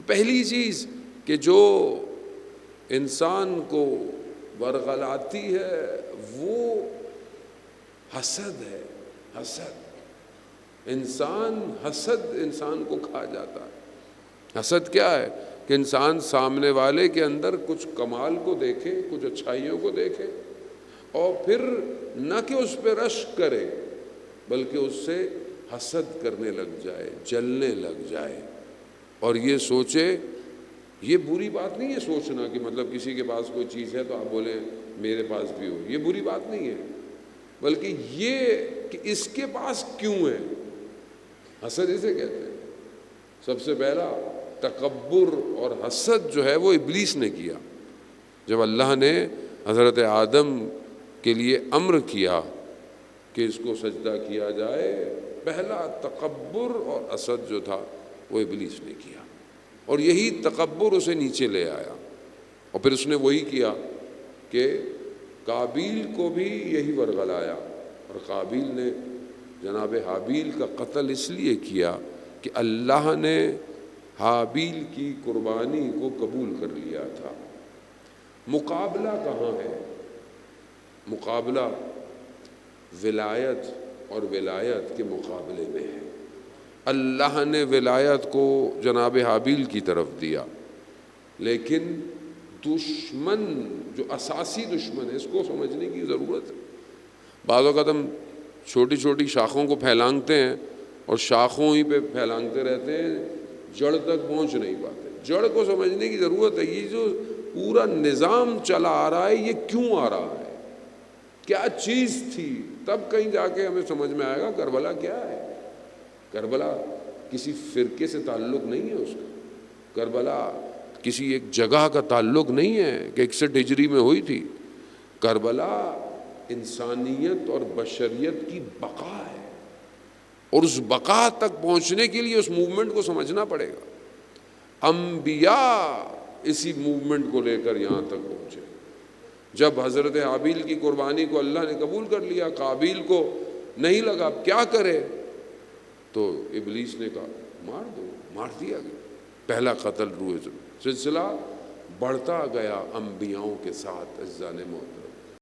پہلی چیز کہ جو انسان کو ورغلاتی ہے وہ حسد ہے. حسد انسان کو کھا جاتا ہے. حسد کیا ہے کہ انسان سامنے والے کے اندر کچھ کمال کو دیکھے، کچھ اچھائیوں کو دیکھے، اور پھر نہ کہ اس پہ رشک کرے بلکہ اس سے حسد کرنے لگ جائے، جلنے لگ جائے، اور یہ سوچے. یہ بری بات نہیں ہے سوچنا کہ مطلب کسی کے پاس کوئی چیز ہے تو آپ بولیں میرے پاس بھی ہو، یہ بری بات نہیں ہے، بلکہ یہ کہ اس کے پاس کیوں ہے. حسد اسے کہتے ہیں. سب سے پہلا تکبر اور حسد جو ہے وہ ابلیس نے کیا. جب اللہ نے حضرت آدم کے لیے امر کیا کہ اس کو سجدہ کیا جائے، پہلا تکبر اور حسد جو تھا وہ ابلیس نے کیا، اور یہی تکبر اسے نیچے لے آیا. اور پھر اس نے وہی کیا کہ قابیل کو بھی یہی ورغلایا، اور قابیل نے جناب حابیل کا قتل اس لیے کیا کہ اللہ نے حابیل کی قربانی کو قبول کر لیا تھا. مقابلہ کہاں ہے؟ مقابلہ ولایت اور ولایت کے مقابلے میں ہے. اللہ نے ولایت کو جناب حابیل کی طرف دیا، لیکن دشمن جو اساسی دشمن ہے اس کو سمجھنے کی ضرورت ہے. بعض اوقات ہم چھوٹی چھوٹی شاخوں کو پھیلانگتے ہیں اور شاخوں ہی پہ پھیلانگتے رہتے ہیں، جڑ تک پہنچ نہیں پاتے. جڑ کو سمجھنے کی ضرورت ہے. یہ جو پورا نظام چلا آ رہا ہے یہ کیوں آ رہا ہے، کیا چیز تھی، تب کہیں جا کے ہمیں سمجھ میں آئے گا کربلا کیا ہے. کربلا کسی فرقے سے تعلق نہیں ہے، اس کا کربلا کسی ایک جگہ کا تعلق نہیں ہے کہ 61 ہجری میں ہوئی تھی. کربلا انسانیت اور بشریت کی بقا ہے، اور اس بقا تک پہنچنے کے لیے اس موومنٹ کو سمجھنا پڑے گا. انبیاء اسی موومنٹ کو لے کر یہاں تک پہنچے. جب حضرت حابیل کی قربانی کو اللہ نے قبول کر لیا، قابیل کو نہیں لگا اب کیا کرے، تو ابلیس نے کہا مار دو. مار دیا گیا. پہلا قتل روئے. سلسلہ بڑھتا گیا انبیاؤں کے ساتھ. عزیزان محترم،